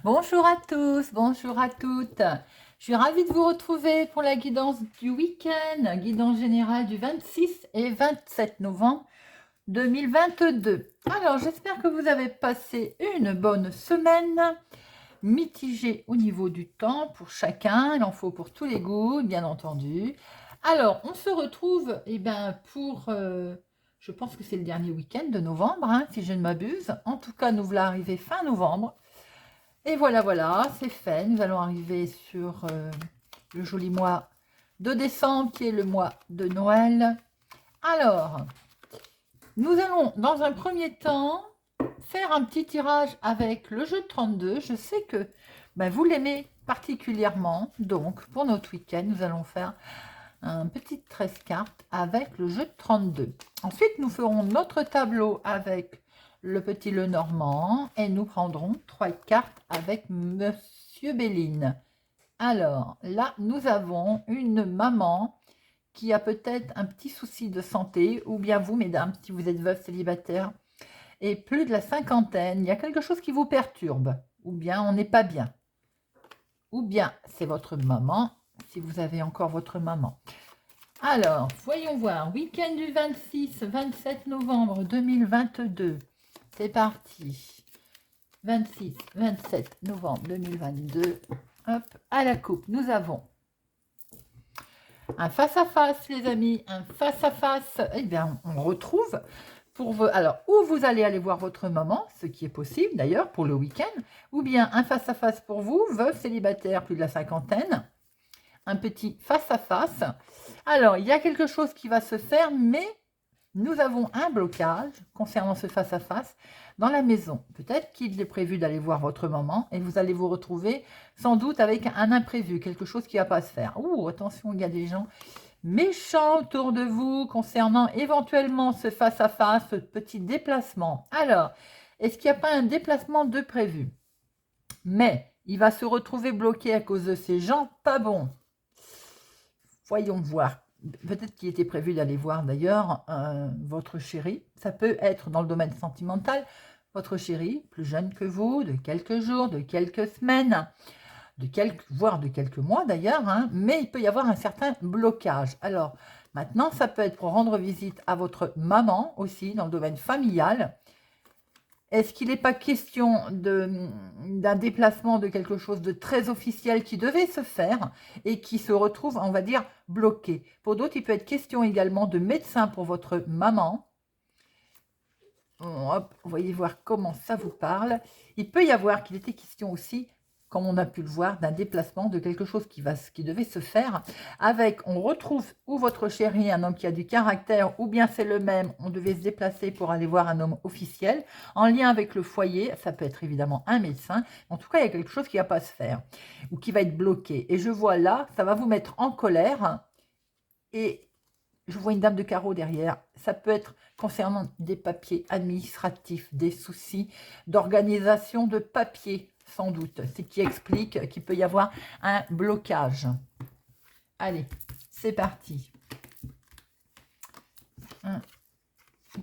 Bonjour à tous, bonjour à toutes. Je suis ravie de vous retrouver pour la guidance du week-end, guidance générale du 26 et 27 novembre 2022. Alors, j'espère que vous avez passé une bonne semaine, mitigée au niveau du temps pour chacun. Il en faut pour tous les goûts, bien entendu. Alors, on se retrouve pour, je pense que c'est le dernier week-end de novembre, hein, si je ne m'abuse. En tout cas, nous voilà arrivés fin novembre. Et voilà, voilà, c'est fait. Nous allons arriver sur le joli mois de décembre, qui est le mois de Noël. Alors, nous allons, dans un premier temps, faire un petit tirage avec le jeu de 32. Je sais que vous l'aimez particulièrement. Donc, pour notre week-end, nous allons faire un petit 13 cartes avec le jeu de 32. Ensuite, nous ferons notre tableau avec le petit Lenormand et nous prendrons 3 cartes avec Monsieur Béline. Alors, là, nous avons une maman qui a peut-être un petit souci de santé, ou bien vous, mesdames, si vous êtes veuve célibataire, et plus de la cinquantaine, il y a quelque chose qui vous perturbe, ou bien on n'est pas bien, ou bien c'est votre maman, si vous avez encore votre maman. Alors, voyons voir, week-end du 26-27 novembre 2022, c'est parti, 26-27 novembre 2022, hop, à la coupe, nous avons un face-à-face, les amis, un face-à-face, eh bien, on retrouve pour vous, alors, ou vous allez aller voir votre maman, ce qui est possible d'ailleurs pour le week-end, ou bien un face-à-face pour vous, veuve célibataire, plus de la cinquantaine, un petit face-à-face. Alors, il y a quelque chose qui va se faire, mais nous avons un blocage concernant ce face-à-face dans la maison. Peut-être qu'il est prévu d'aller voir votre maman et vous allez vous retrouver sans doute avec un imprévu, quelque chose qui ne va pas se faire. Ouh, attention, il y a des gens méchants autour de vous concernant éventuellement ce face-à-face, ce petit déplacement. Alors, est-ce qu'il n'y a pas un déplacement de prévu? Mais il va se retrouver bloqué à cause de ces gens pas bons. Voyons voir. Peut-être qu'il était prévu d'aller voir d'ailleurs votre chéri. Ça peut être dans le domaine sentimental. Votre chéri, plus jeune que vous, de quelques jours, de quelques semaines, voire de quelques mois d'ailleurs, hein, mais il peut y avoir un certain blocage. Alors, maintenant, ça peut être pour rendre visite à votre maman aussi, dans le domaine familial. Est-ce qu'il n'est pas question d'un déplacement de quelque chose de très officiel qui devait se faire et qui se retrouve, on va dire, bloqué? Pour d'autres, il peut être question également de médecin pour votre maman. Hop, voyez voir comment ça vous parle. Il peut y avoir qu'il était question aussi, comme on a pu le voir, d'un déplacement de quelque chose qui devait se faire avec, on retrouve ou votre chéri, un homme qui a du caractère, ou bien c'est le même, on devait se déplacer pour aller voir un homme officiel, en lien avec le foyer, ça peut être évidemment un médecin, en tout cas il y a quelque chose qui ne va pas se faire, ou qui va être bloqué. Et je vois là, ça va vous mettre en colère, et je vois une dame de carreau derrière. Ça peut être concernant des papiers administratifs, des soucis d'organisation de papiers, sans doute. Ce qui explique qu'il peut y avoir un blocage. Allez, c'est parti. 1,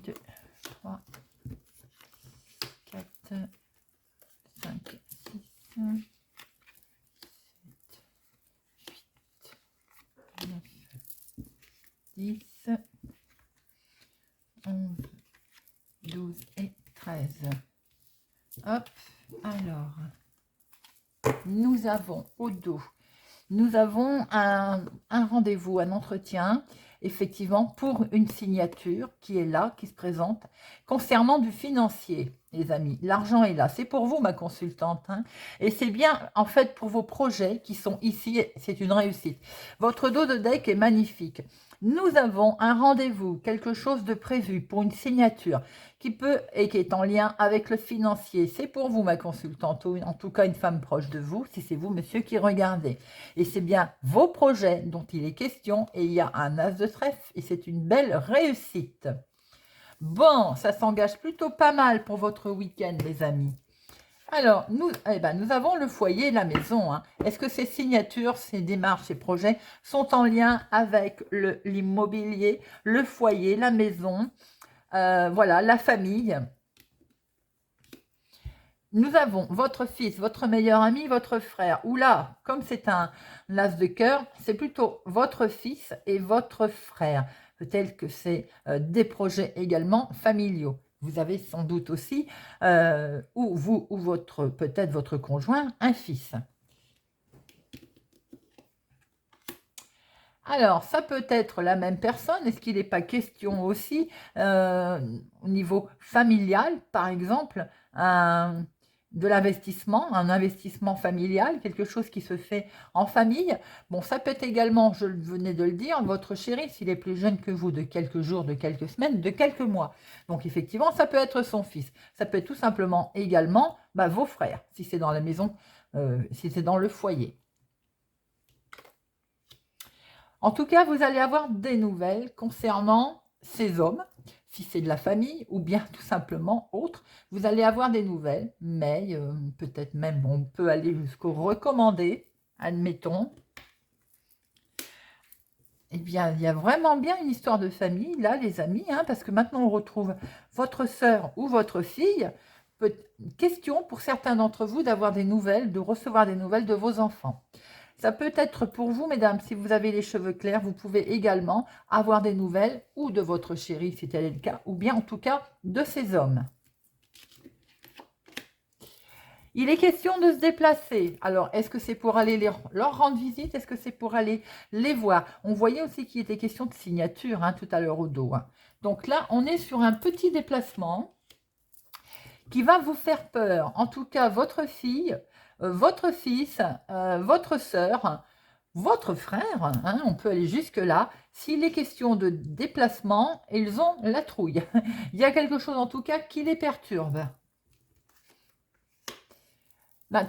2, 3, 4, 5, 6, 7, 8, 9, 10, 11, 12 et 13. Hop, alors, nous avons au dos, nous avons un rendez-vous, un entretien, effectivement, pour une signature qui est là, qui se présente, concernant du financier, les amis. L'argent est là, c'est pour vous, ma consultante, hein, et c'est bien, en fait, pour vos projets qui sont ici, c'est une réussite. Votre dos de deck est magnifique. Nous avons un rendez-vous, quelque chose de prévu pour une signature qui peut et qui est en lien avec le financier. C'est pour vous, ma consultante, ou en tout cas une femme proche de vous, si c'est vous, monsieur, qui regardez. Et c'est bien vos projets dont il est question, et il y a un as de trèfle, et c'est une belle réussite. Bon, ça s'engage plutôt pas mal pour votre week-end, les amis. Alors, nous avons le foyer et la maison, hein. Est-ce que ces signatures, ces démarches, ces projets sont en lien avec l'immobilier, le foyer, la maison, voilà, la famille? nous avons votre fils, votre meilleur ami, votre frère. Ou là, comme c'est un as de cœur, c'est plutôt votre fils et votre frère. Peut-être que c'est des projets également familiaux. Vous avez sans doute aussi, ou vous, ou peut-être votre conjoint, un fils. Alors, ça peut être la même personne. Est-ce qu'il n'est pas question aussi, au niveau familial, par exemple, de l'investissement, un investissement familial, quelque chose qui se fait en famille? Bon, ça peut être également, je venais de le dire, votre chéri, s'il est plus jeune que vous, de quelques jours, de quelques semaines, de quelques mois. Donc, effectivement, ça peut être son fils. Ça peut être tout simplement également vos frères, si c'est dans la maison, si c'est dans le foyer. En tout cas, vous allez avoir des nouvelles concernant ces hommes, si c'est de la famille ou bien tout simplement autre. Vous allez avoir des nouvelles, mais peut-être même on peut aller jusqu'au recommandé, admettons. Eh bien, il y a vraiment bien une histoire de famille, là, les amis, hein, parce que maintenant on retrouve votre sœur ou votre fille. Question pour certains d'entre vous d'avoir des nouvelles, de recevoir des nouvelles de vos enfants. Ça peut être pour vous, mesdames, si vous avez les cheveux clairs, vous pouvez également avoir des nouvelles ou de votre chéri, si tel est le cas, ou bien en tout cas de ces hommes. Il est question de se déplacer. Alors, est-ce que c'est pour aller leur rendre visite? Est-ce que c'est pour aller les voir? On voyait aussi qu'il était question de signature tout à l'heure au dos. Donc là, on est sur un petit déplacement qui va vous faire peur. En tout cas, votre fille, votre fils, votre sœur, votre frère, on peut aller jusque-là. S'il est question de déplacement, ils ont la trouille. Il y a quelque chose en tout cas qui les perturbe.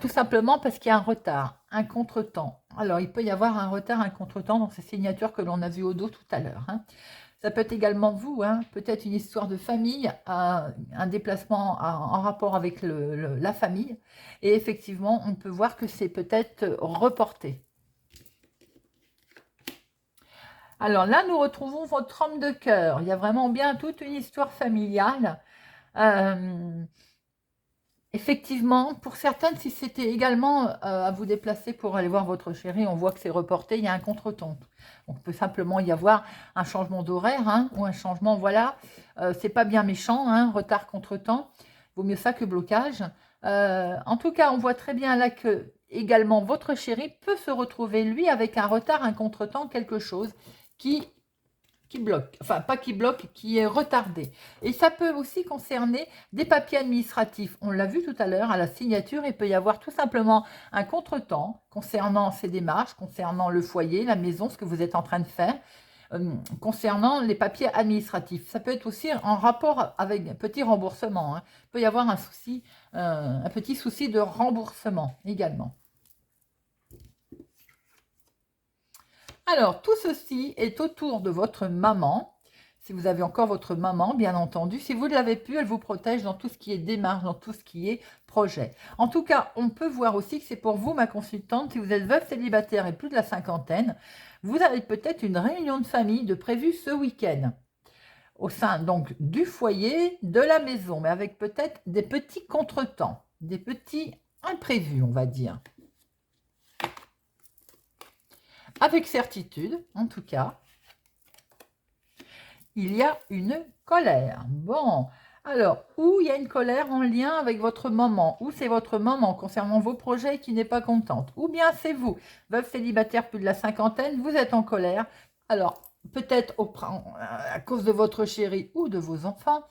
Tout simplement parce qu'il y a un retard, un contretemps. Alors, il peut y avoir un retard, un contretemps dans ces signatures que l'on a vues au dos tout à l'heure. Ça peut être également vous, peut-être une histoire de famille, un déplacement en rapport avec la famille. Et effectivement, on peut voir que c'est peut-être reporté. Alors là, nous retrouvons votre homme de cœur. Il y a vraiment bien toute une histoire familiale. Effectivement, pour certaines, si c'était également à vous déplacer pour aller voir votre chéri, on voit que c'est reporté, il y a un contretemps. Donc, il peut simplement y avoir un changement d'horaire ou un changement, voilà. C'est pas bien méchant, retard, contretemps. Vaut mieux ça que blocage. En tout cas, on voit très bien là que également votre chéri peut se retrouver, lui, avec un retard, un contretemps, quelque chose qui bloque, enfin pas qui bloque, qui est retardé. Et ça peut aussi concerner des papiers administratifs. On l'a vu tout à l'heure, à la signature, il peut y avoir tout simplement un contretemps concernant ces démarches, concernant le foyer, la maison, ce que vous êtes en train de faire, concernant les papiers administratifs. Ça peut être aussi en rapport avec un petit remboursement. Il peut y avoir un souci, un petit souci de remboursement également. Alors, tout ceci est autour de votre maman. Si vous avez encore votre maman, bien entendu. Si vous ne l'avez plus, elle vous protège dans tout ce qui est démarche, dans tout ce qui est projet. En tout cas, on peut voir aussi que c'est pour vous, ma consultante, si vous êtes veuve, célibataire et plus de la cinquantaine, vous avez peut-être une réunion de famille de prévue ce week-end. Au sein donc du foyer, de la maison, mais avec peut-être des petits contretemps, des petits imprévus, on va dire. Avec certitude, en tout cas, il y a une colère. Bon, alors, où il y a une colère en lien avec votre maman, ou c'est votre maman concernant vos projets qui n'est pas contente, ou bien c'est vous, veuve célibataire plus de la cinquantaine, vous êtes en colère. Alors, peut-être à cause de votre chéri ou de vos enfants,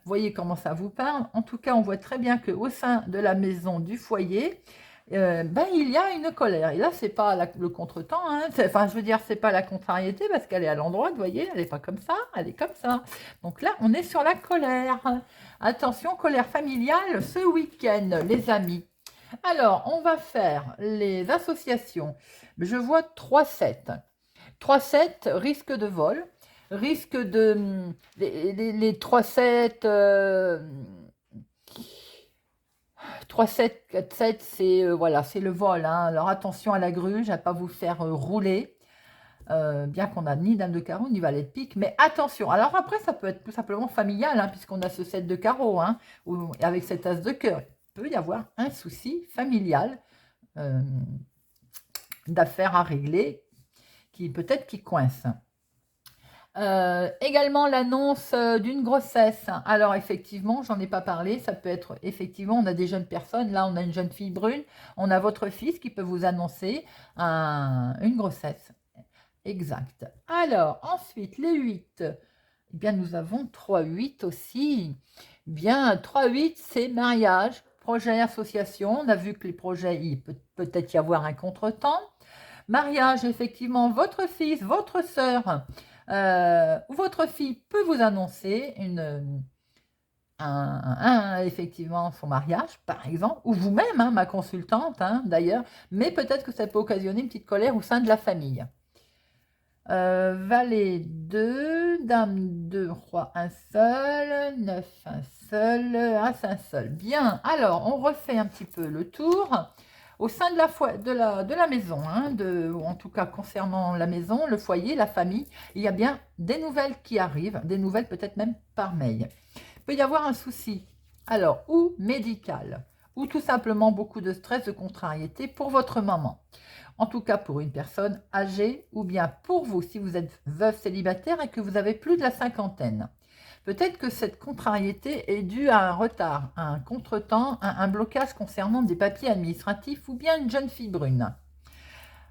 voyez comment ça vous parle. En tout cas, on voit très bien qu'au sein de la maison, du foyer, il y a une colère. Et là, c'est pas le contretemps, enfin, je veux dire, c'est pas la contrariété parce qu'elle est à l'endroit, vous voyez, elle n'est pas comme ça, elle est comme ça. Donc là, on est sur la colère. Attention, colère familiale ce week-end, les amis. Alors, on va faire les associations. Je vois 3-7. 3-7, risque de vol, risque de... Les 3-7... 3, 7, 4, 7, c'est voilà, c'est le vol. Alors attention à la gruge, à ne pas vous faire rouler. Bien qu'on n'a ni dame de carreau ni valet de pique. Mais attention. Alors après, ça peut être tout simplement familial, puisqu'on a ce 7 de carreau, avec cet as de cœur. peut y avoir un souci familial, d'affaires à régler, qui peut-être qui coince. Également l'annonce d'une grossesse. Alors effectivement, j'en ai pas parlé, ça peut être effectivement, on a des jeunes personnes, là on a une jeune fille brune, on a votre fils qui peut vous annoncer une grossesse. Exact. Alors ensuite, les 8. Eh bien, nous avons 3-8 aussi. Bien, 3-8, c'est mariage, projet, association. On a vu que les projets, il peut peut-être y avoir un contretemps. Mariage, effectivement, votre fils, votre sœur ou votre fille peut vous annoncer effectivement son mariage, par exemple, ou vous-même, hein, ma consultante, hein, d'ailleurs, mais peut-être que ça peut occasionner une petite colère au sein de la famille. Valet 2, Dame 2, Roi un seul, 9 un seul, As un seul. Bien, alors on refait un petit peu le tour. Au sein de la maison, hein, ou en tout cas concernant la maison, le foyer, la famille, il y a bien des nouvelles qui arrivent, des nouvelles peut-être même par mail. Il peut y avoir un souci, alors, ou médical, ou tout simplement beaucoup de stress, de contrariété pour votre maman. En tout cas pour une personne âgée ou bien pour vous si vous êtes veuve célibataire et que vous avez plus de la cinquantaine. Peut-être que cette contrariété est due à un retard, à un contretemps, à un blocage concernant des papiers administratifs ou bien une jeune fille brune.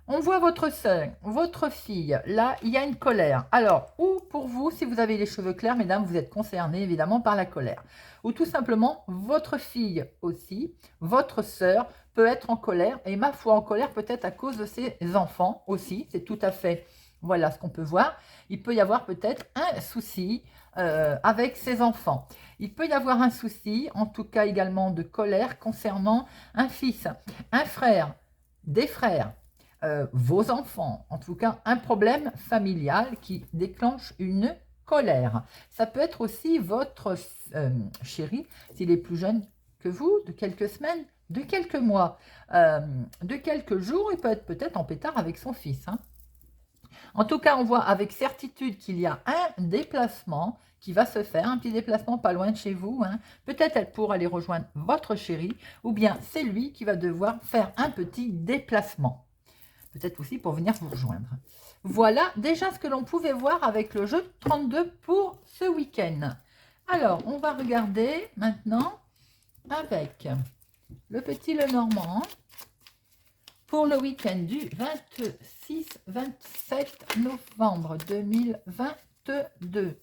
On voit votre sœur, votre fille, là il y a une colère. Alors, ou pour vous, si vous avez les cheveux clairs, mesdames, vous êtes concernées évidemment par la colère. Ou tout simplement, votre fille aussi, votre sœur peut être en colère, et ma foi en colère peut-être à cause de ses enfants aussi, c'est tout à fait, voilà ce qu'on peut voir. Il peut y avoir peut-être un souci avec ses enfants. Il peut y avoir un souci, en tout cas également de colère concernant un fils, un frère, des frères, vos enfants, en tout cas un problème familial qui déclenche une colère. Ça peut être aussi votre chéri, s'il est plus jeune que vous, de quelques semaines, de quelques mois, de quelques jours, il peut être peut-être en pétard avec son fils. Hein. En tout cas, on voit avec certitude qu'il y a un déplacement qui va se faire, un petit déplacement pas loin de chez vous. Hein. Peut-être elle pourra aller rejoindre votre chéri, ou bien c'est lui qui va devoir faire un petit déplacement. Peut-être aussi pour venir vous rejoindre. Voilà déjà ce que l'on pouvait voir avec le jeu 32 pour ce week-end. Alors, on va regarder maintenant avec le petit Lenormand pour le week-end du 26-27 novembre 2022.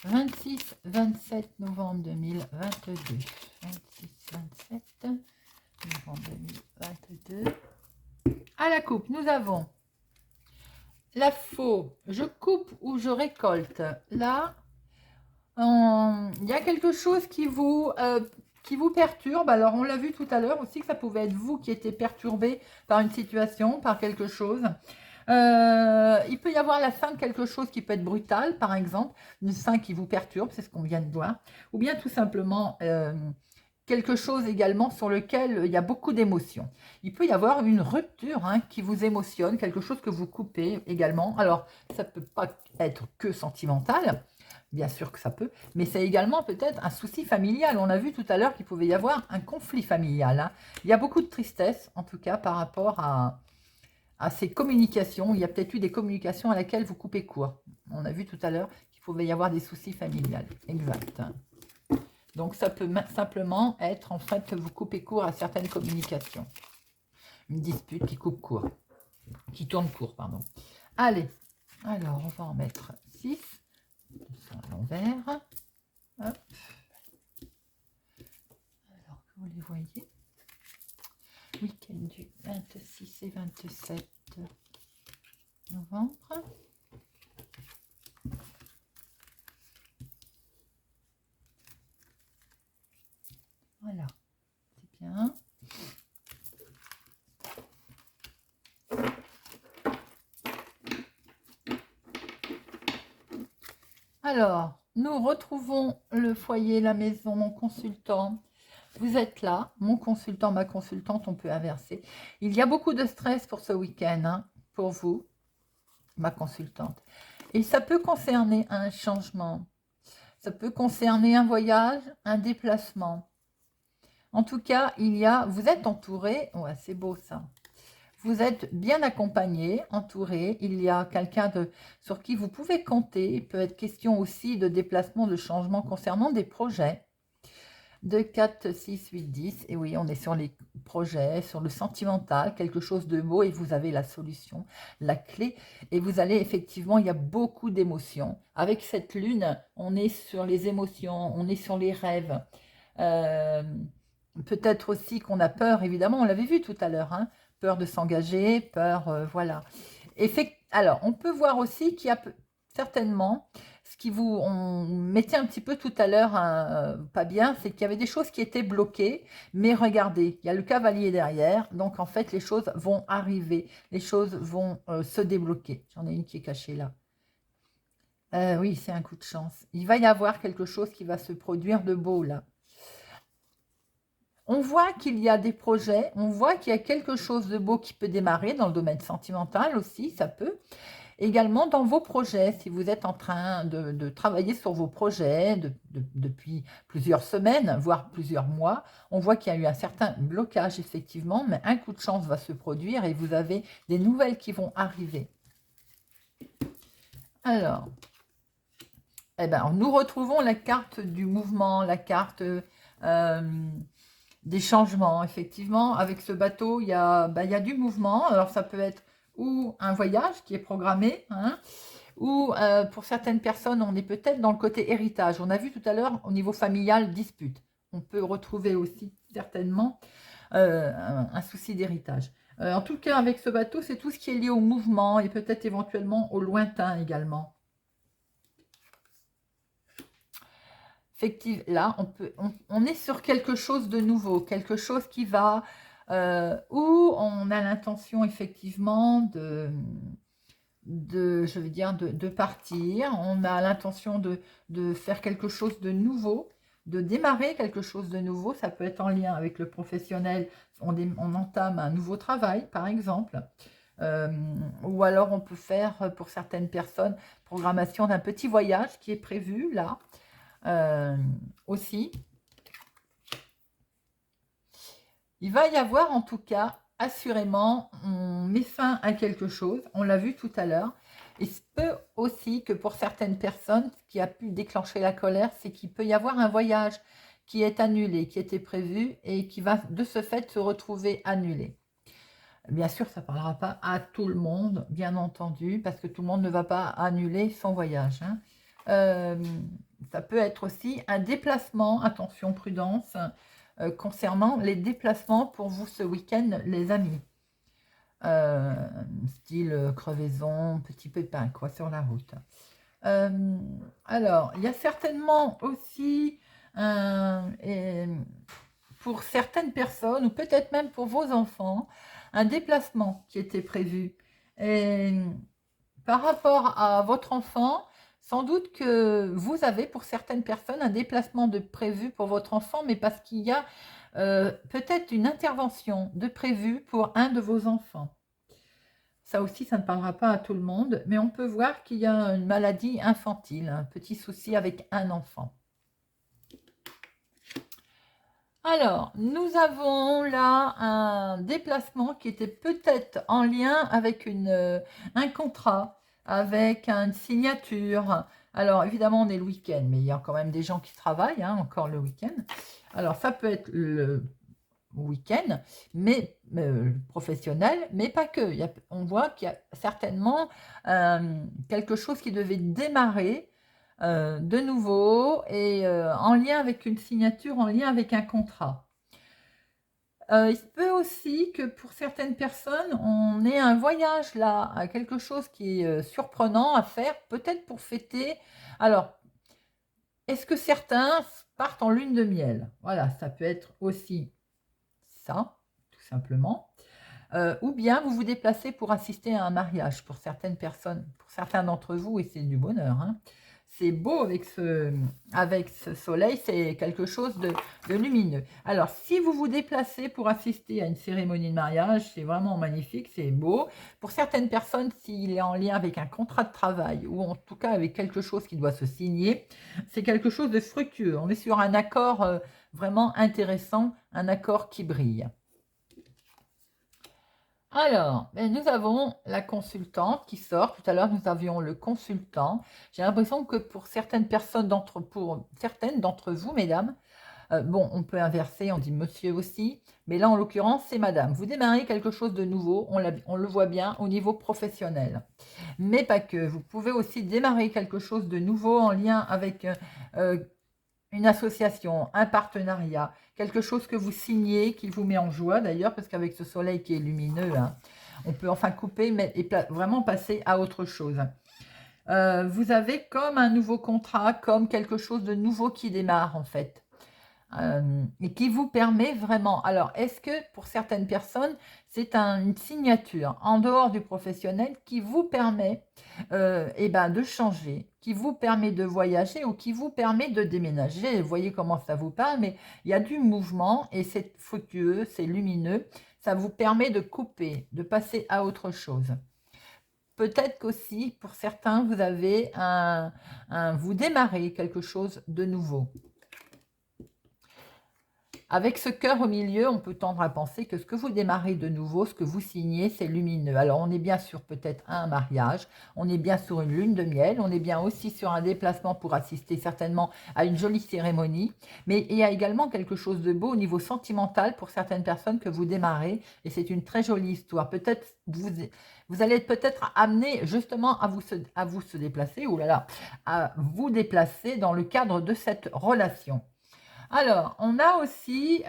26-27 novembre 2022. 26-27 novembre 2022. À la coupe, nous avons la faux, je coupe ou je récolte. Là, il y a quelque chose qui vous perturbe. Alors, on l'a vu tout à l'heure aussi que ça pouvait être vous qui étiez perturbé par une situation, par quelque chose. Il peut y avoir la fin de quelque chose qui peut être brutal, par exemple, une fin qui vous perturbe, c'est ce qu'on vient de voir. Ou bien tout simplement quelque chose également sur lequel il y a beaucoup d'émotions. Il peut y avoir une rupture hein, qui vous émotionne, quelque chose que vous coupez également. Alors, ça ne peut pas être que sentimental, bien sûr que ça peut, mais c'est également peut-être un souci familial. On a vu tout à l'heure qu'il pouvait y avoir un conflit familial. Hein. Il y a beaucoup de tristesse, en tout cas, par rapport à ces communications. Il y a peut-être eu des communications à laquelle vous coupez court. On a vu tout à l'heure qu'il pouvait y avoir des soucis familiales. Exact. Donc, ça peut simplement être, en fait, que vous coupez court à certaines communications. Une dispute qui coupe court. Qui tourne court, pardon. Allez, alors, on va en mettre 6. Ça à l'envers. Hop. Alors que vous les voyez. Week-end du 26 et 27 novembre. Voilà, c'est bien. Alors, nous retrouvons le foyer, la maison, mon consultant. Vous êtes là, mon consultant, ma consultante, on peut inverser. Il y a beaucoup de stress pour ce week-end, hein, pour vous, ma consultante. Et ça peut concerner un changement. Ça peut concerner un voyage, un déplacement. En tout cas, vous êtes entouré. Ouais, c'est beau ça. Vous êtes bien accompagné, entouré. Il y a quelqu'un sur qui vous pouvez compter. Il peut être question aussi de déplacement, de changement concernant des projets. 2, 4, 6, 8, 10. Et oui, on est sur les projets, sur le sentimental, quelque chose de beau et vous avez la solution, la clé. Et vous allez effectivement, il y a beaucoup d'émotions. Avec cette lune, on est sur les émotions, on est sur les rêves. Euh, Peut-être aussi qu'on a peur, évidemment, on l'avait vu tout à l'heure, hein, peur de s'engager, peur, voilà. Alors, on peut voir aussi qu'il y a certainement, ce qui on mettait un petit peu tout à l'heure pas bien, c'est qu'il y avait des choses qui étaient bloquées, mais regardez, il y a le cavalier derrière, donc en fait, les choses vont arriver, les choses vont se débloquer. J'en ai une qui est cachée là. Oui, c'est un coup de chance. Il va y avoir quelque chose qui va se produire de beau là. On voit qu'il y a des projets, on voit qu'il y a quelque chose de beau qui peut démarrer dans le domaine sentimental aussi, ça peut. Également dans vos projets, si vous êtes en train de travailler sur vos projets depuis plusieurs semaines, voire plusieurs mois, on voit qu'il y a eu un certain blocage effectivement, mais un coup de chance va se produire et vous avez des nouvelles qui vont arriver. Alors, eh ben, nous retrouvons la carte du mouvement, la carte des changements. Effectivement, avec ce bateau, il y a du mouvement. Alors, ça peut être ou un voyage qui est programmé, hein, ou pour certaines personnes, on est peut-être dans le côté héritage. On a vu tout à l'heure, au niveau familial, dispute. On peut retrouver aussi certainement un souci d'héritage. En tout cas, avec ce bateau, c'est tout ce qui est lié au mouvement et peut-être éventuellement au lointain également. Effectivement, là, on est sur quelque chose de nouveau, quelque chose qui va, où on a l'intention effectivement je veux dire, de partir, on a l'intention de faire quelque chose de nouveau, de démarrer quelque chose de nouveau, ça peut être en lien avec le professionnel, on entame un nouveau travail par exemple, ou alors on peut faire pour certaines personnes, programmation d'un petit voyage qui est prévu là, aussi. Il va y avoir en tout cas, assurément, on met fin à quelque chose, on l'a vu tout à l'heure. Il se peut aussi que pour certaines personnes, ce qui a pu déclencher la colère, c'est qu'il peut y avoir un voyage qui est annulé, qui était prévu et qui va de ce fait se retrouver annulé. Bien sûr, ça ne parlera pas à tout le monde, bien entendu, parce que tout le monde ne va pas annuler son voyage, hein. Ça peut être aussi un déplacement, attention, prudence, concernant les déplacements pour vous ce week-end, les amis. Style crevaison, petit pépin, quoi, sur la route. Alors, il y a certainement aussi, pour certaines personnes, ou peut-être même pour vos enfants, un déplacement qui était prévu. Et par rapport à votre enfant, sans doute que vous avez pour certaines personnes un déplacement de prévu pour votre enfant, mais parce qu'il y a peut-être une intervention de prévu pour un de vos enfants. Ça aussi, ça ne parlera pas à tout le monde, mais on peut voir qu'il y a une maladie infantile, un petit souci avec un enfant. Alors, nous avons là un déplacement qui était peut-être en lien avec un contrat, avec une signature. Alors, évidemment, on est le week-end, mais il y a quand même des gens qui travaillent, hein, encore le week-end. Alors, ça peut être le week-end, mais professionnel, mais pas que. On voit qu'il y a certainement quelque chose qui devait démarrer de nouveau et en lien avec une signature, en lien avec un contrat. Il se peut aussi que pour certaines personnes, on ait un voyage là, quelque chose qui est surprenant à faire, peut-être pour fêter. Alors, est-ce que certains partent en lune de miel? Voilà, ça peut être aussi ça, tout simplement. Ou bien vous vous déplacez pour assister à un mariage pour certaines personnes, pour certains d'entre vous, et c'est du bonheur, hein. C'est beau avec ce soleil, c'est quelque chose de lumineux. Alors, si vous vous déplacez pour assister à une cérémonie de mariage, c'est vraiment magnifique, c'est beau. Pour certaines personnes, s'il est en lien avec un contrat de travail, ou en tout cas avec quelque chose qui doit se signer, c'est quelque chose de fructueux. On est sur un accord vraiment intéressant, un accord qui brille. Alors, nous avons la consultante qui sort. Tout à l'heure, nous avions le consultant. J'ai l'impression que pour certaines personnes pour certaines d'entre vous, mesdames, bon, on peut inverser, on dit monsieur aussi, mais là, en l'occurrence, c'est madame. Vous démarrez quelque chose de nouveau, on le voit bien au niveau professionnel. Mais pas que. Vous pouvez aussi démarrer quelque chose de nouveau en lien avec euh, une association, un partenariat, quelque chose que vous signez, qui vous met en joie d'ailleurs, parce qu'avec ce soleil qui est lumineux, hein, on peut enfin couper et vraiment passer à autre chose. Vous avez comme un nouveau contrat, comme quelque chose de nouveau qui démarre en fait. Et qui vous permet vraiment. Alors, est-ce que pour certaines personnes, c'est une signature en dehors du professionnel qui vous permet de changer, qui vous permet de voyager ou qui vous permet de déménager? Vous voyez comment ça vous parle, mais il y a du mouvement et c'est fructueux, c'est lumineux. Ça vous permet de couper, de passer à autre chose. Peut-être qu'aussi, pour certains, vous avez vous démarrez quelque chose de nouveau. Avec ce cœur au milieu, on peut tendre à penser que ce que vous démarrez de nouveau, ce que vous signez, c'est lumineux. Alors, on est bien sûr peut-être à un mariage, on est bien sur une lune de miel, on est bien aussi sur un déplacement pour assister certainement à une jolie cérémonie, mais il y a également quelque chose de beau au niveau sentimental pour certaines personnes que vous démarrez, et c'est une très jolie histoire. Peut-être vous allez peut-être amener justement à vous se déplacer, ou là là, à vous déplacer dans le cadre de cette relation. Alors, on a aussi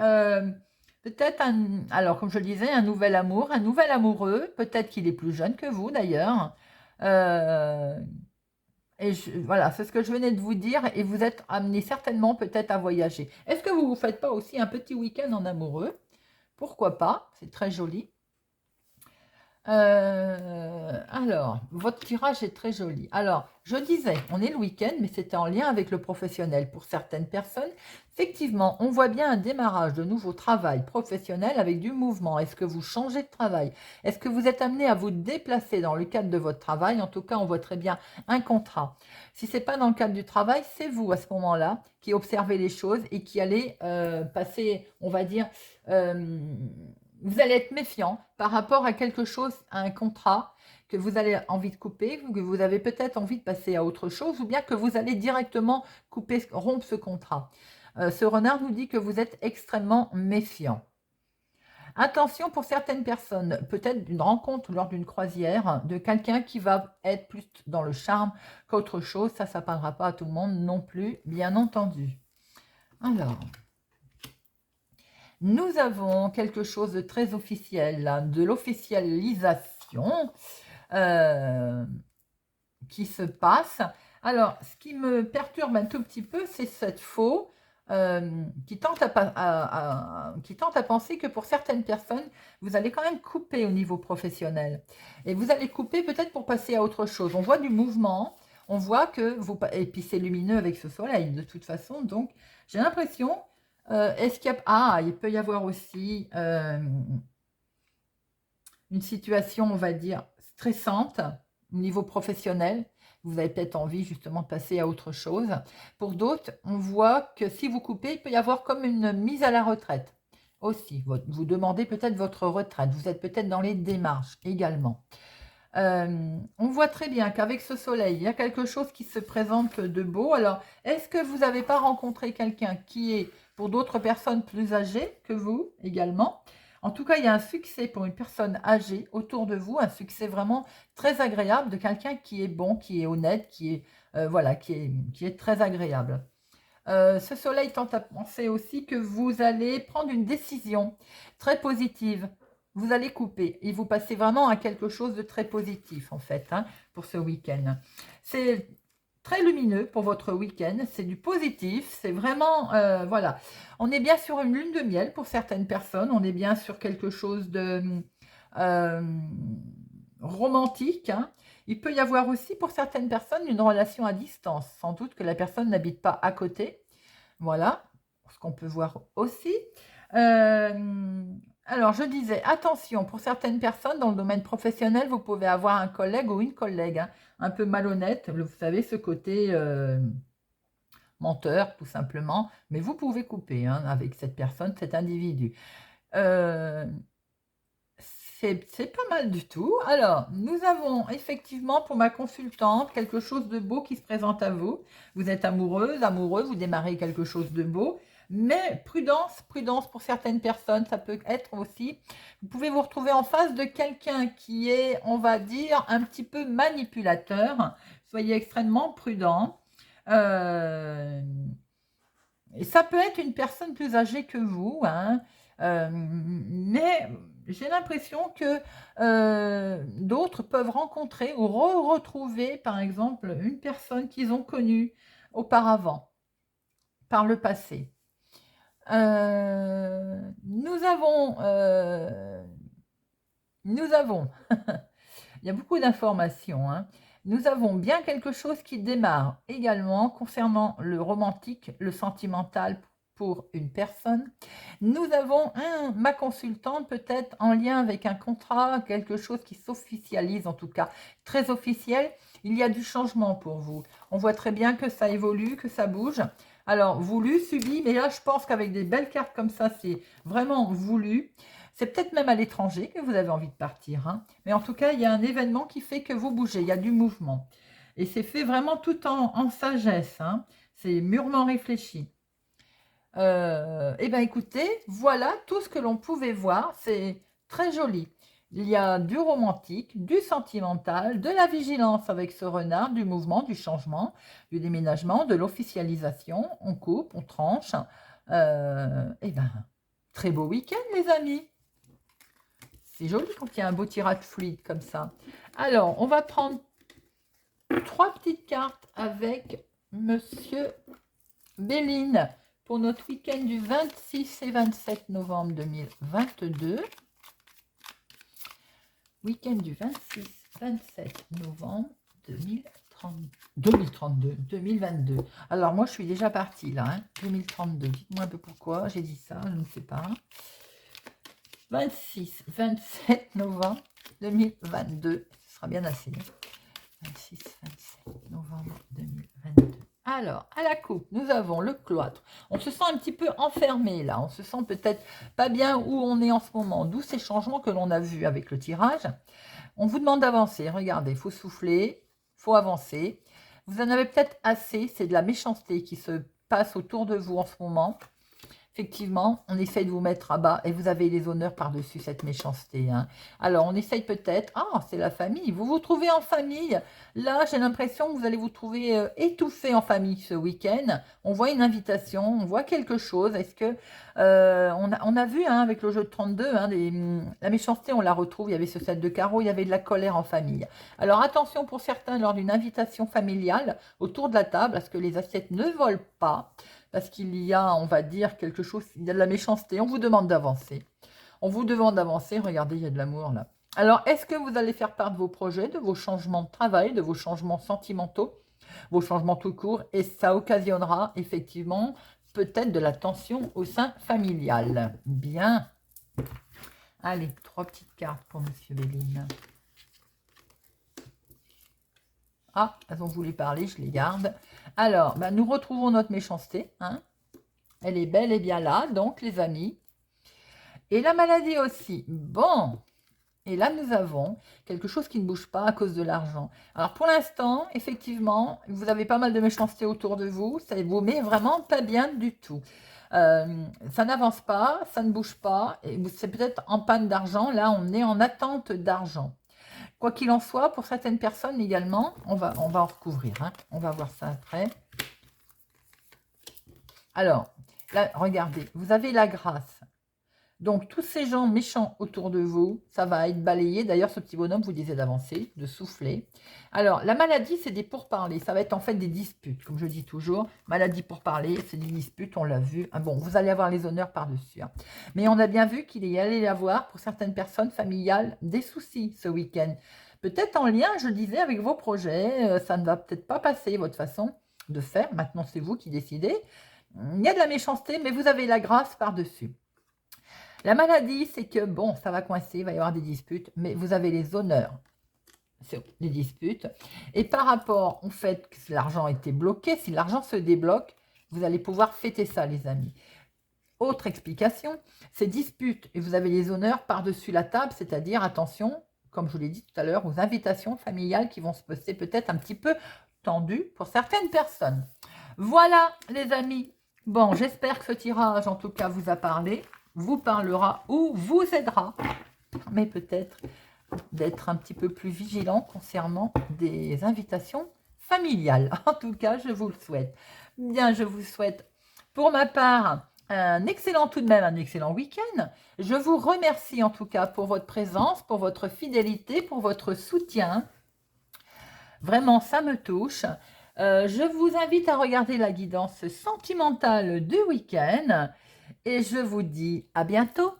peut-être alors comme je le disais, un nouvel amour, un nouvel amoureux, peut-être qu'il est plus jeune que vous d'ailleurs. Euh, voilà, c'est ce que je venais de vous dire et vous êtes amené certainement peut-être à voyager. Est-ce que vous ne vous faites pas aussi un petit week-end en amoureux? Pourquoi pas? C'est très joli. Alors, votre tirage est très joli. Alors, je disais, on est le week-end, mais c'était en lien avec le professionnel. Pour certaines personnes, effectivement, on voit bien un démarrage de nouveau travail professionnel avec du mouvement. Est-ce que vous changez de travail? Est-ce que vous êtes amené à vous déplacer dans le cadre de votre travail? En tout cas, on voit très bien un contrat. Si ce n'est pas dans le cadre du travail, c'est vous à ce moment-là qui observez les choses et qui allez passer, on va dire, vous allez être méfiant par rapport à quelque chose, à un contrat que vous avez envie de couper, que vous avez peut-être envie de passer à autre chose, ou bien que vous allez directement couper, rompre ce contrat. Ce renard nous dit que vous êtes extrêmement méfiant. Attention pour certaines personnes, peut-être une rencontre lors d'une croisière de quelqu'un qui va être plus dans le charme qu'autre chose. Ça ne parlera pas à tout le monde non plus, bien entendu. Alors, nous avons quelque chose de très officiel, hein, de l'officialisation qui se passe. Alors, ce qui me perturbe un tout petit peu, c'est cette faux qui tente à penser que pour certaines personnes, vous allez quand même couper au niveau professionnel. Et vous allez couper peut-être pour passer à autre chose. On voit du mouvement, on voit que vous... Et puis c'est lumineux avec ce soleil, de toute façon. Donc, j'ai l'impression... est-ce qu'il y a... Ah, il peut y avoir aussi une situation, on va dire, stressante au niveau professionnel. Vous avez peut-être envie justement de passer à autre chose. Pour d'autres, on voit que si vous coupez, il peut y avoir comme une mise à la retraite aussi. Vous demandez peut-être votre retraite. Vous êtes peut-être dans les démarches également. On voit très bien qu'avec ce soleil, il y a quelque chose qui se présente de beau. Alors, est-ce que vous n'avez pas rencontré quelqu'un qui est, pour d'autres personnes plus âgées que vous également? En tout cas, il y a un succès pour une personne âgée autour de vous, un succès vraiment très agréable de quelqu'un qui est bon, qui est honnête, qui est, voilà, qui est très agréable. Ce soleil tente à penser aussi que vous allez prendre une décision très positive. Vous allez couper et vous passez vraiment à quelque chose de très positif en fait hein, pour ce week-end. C'est très lumineux pour votre week-end, c'est du positif, c'est vraiment, voilà. On est bien sur une lune de miel pour certaines personnes, on est bien sur quelque chose de euh, romantique. Hein. Il peut y avoir aussi pour certaines personnes une relation à distance, sans doute que la personne n'habite pas à côté. Voilà, ce qu'on peut voir aussi. Alors, je disais, attention, pour certaines personnes dans le domaine professionnel, vous pouvez avoir un collègue ou une collègue hein, un peu malhonnête. Vous savez, ce côté, menteur, tout simplement. Mais vous pouvez couper hein, avec cette personne, cet individu. Euh, c'est pas mal du tout. Alors, nous avons effectivement pour ma consultante quelque chose de beau qui se présente à vous. Vous êtes amoureuse, amoureux, vous démarrez quelque chose de beau. Mais prudence, prudence pour certaines personnes, ça peut être aussi. Vous pouvez vous retrouver en face de quelqu'un qui est, on va dire, un petit peu manipulateur. Soyez extrêmement prudent. Et ça peut être une personne plus âgée que vous, hein, mais j'ai l'impression que d'autres peuvent rencontrer ou retrouver, par exemple, une personne qu'ils ont connue auparavant, par le passé. Nous avons, il y a beaucoup d'informations, hein. Nous avons bien quelque chose qui démarre également concernant le romantique, le sentimental pour une personne. Nous avons ma consultante peut-être en lien avec un contrat, quelque chose qui s'officialise en tout cas, très officiel. Il y a du changement pour vous. On voit très bien que ça évolue, que ça bouge. Alors, voulu, subi, mais là, je pense qu'avec des belles cartes comme ça, c'est vraiment voulu. C'est peut-être même à l'étranger que vous avez envie de partir. Hein. Mais en tout cas, il y a un événement qui fait que vous bougez. Il y a du mouvement. Et c'est fait vraiment tout en sagesse. Hein. C'est mûrement réfléchi. Eh bien, écoutez, voilà tout ce que l'on pouvait voir. C'est très joli. Il y a du romantique, du sentimental, de la vigilance avec ce renard, du mouvement, du changement, du déménagement, de l'officialisation. On coupe, on tranche. Eh bien, très beau week-end, les amis. C'est joli quand il y a un beau tirage fluide comme ça. Alors, on va prendre 3 petites cartes avec Monsieur Béline pour notre week-end du 26 et 27 novembre 2022. Week-end du 26-27 novembre 2022. Alors, moi, je suis déjà partie là, hein, 2032. Dites-moi un peu pourquoi j'ai dit ça, je ne sais pas. 26-27 novembre 2022. Ce sera bien assez. 26-27 novembre 2022. Alors, à la coupe, nous avons le cloître. On se sent un petit peu enfermé là. On se sent peut-être pas bien où on est en ce moment. D'où ces changements que l'on a vus avec le tirage. On vous demande d'avancer. Regardez, il faut souffler, il faut avancer. Vous en avez peut-être assez. C'est de la méchanceté qui se passe autour de vous en ce moment. Effectivement, on essaye de vous mettre à bas et vous avez les honneurs par-dessus cette méchanceté. Hein. Alors, on essaye peut-être... Ah, c'est la famille. Vous vous trouvez en famille. Là, j'ai l'impression que vous allez vous trouver étouffé en famille ce week-end. On voit une invitation, on voit quelque chose. Est-ce que... on a vu hein, avec le jeu de 32, hein, la méchanceté, on la retrouve. Il y avait ce set de carreaux, il y avait de la colère en famille. Alors, attention pour certains, lors d'une invitation familiale, autour de la table, à ce que les assiettes ne volent pas. Parce qu'il y a, on va dire, quelque chose, il y a de la méchanceté. On vous demande d'avancer. On vous demande d'avancer. Regardez, il y a de l'amour là. Alors, est-ce que vous allez faire part de vos projets, de vos changements de travail, de vos changements sentimentaux, vos changements tout court? Et ça occasionnera effectivement peut-être de la tension au sein familial. Bien. Allez, 3 petites cartes pour Monsieur Béline. Ah, elles ont voulu parler, je les garde. Alors, ben, nous retrouvons notre méchanceté. Hein. Elle est bel et bien là, donc, les amis. Et la maladie aussi. Bon. Et là, nous avons quelque chose qui ne bouge pas à cause de l'argent. Alors, pour l'instant, effectivement, vous avez pas mal de méchanceté autour de vous. Ça vous met vraiment pas bien du tout. Ça n'avance pas, ça ne bouge pas. Et c'est peut-être en panne d'argent. Là, on est en attente d'argent. Quoi qu'il en soit, pour certaines personnes également, on va en recouvrir. Hein. On va voir ça après. Alors, là, regardez, vous avez la grâce. Donc, tous ces gens méchants autour de vous, ça va être balayé. D'ailleurs, ce petit bonhomme vous disait d'avancer, de souffler. Alors, la maladie, c'est des pourparlers. Ça va être en fait des disputes, comme je dis toujours. Maladie pourparlers, c'est des disputes, on l'a vu. Ah bon, vous allez avoir les honneurs par-dessus. Hein. Mais on a bien vu qu'il y allait y avoir, pour certaines personnes familiales, des soucis ce week-end. Peut-être en lien, je disais, avec vos projets. Ça ne va peut-être pas passer, votre façon de faire. Maintenant, c'est vous qui décidez. Il y a de la méchanceté, mais vous avez la grâce par-dessus. La maladie, c'est que, bon, ça va coincer, il va y avoir des disputes, mais vous avez les honneurs sur les disputes. Et par rapport au fait que l'argent était bloqué, si l'argent se débloque, Vous allez pouvoir fêter ça, les amis. Autre explication, ces disputes, et vous avez les honneurs par-dessus la table, c'est-à-dire, attention, comme je vous l'ai dit tout à l'heure, aux invitations familiales qui vont se passer peut-être un petit peu tendues pour certaines personnes. Voilà, les amis. Bon, j'espère que ce tirage, en tout cas, vous a parlé, vous parlera ou vous aidera, mais peut-être d'être un petit peu plus vigilant concernant des invitations familiales. En tout cas, je vous le souhaite. Bien, je vous souhaite, pour ma part, un excellent, tout de même, un excellent week-end. Je vous remercie en tout cas pour votre présence, pour votre fidélité, pour votre soutien. Vraiment, ça me touche. Je vous invite à regarder la guidance sentimentale du week-end et je vous dis à bientôt.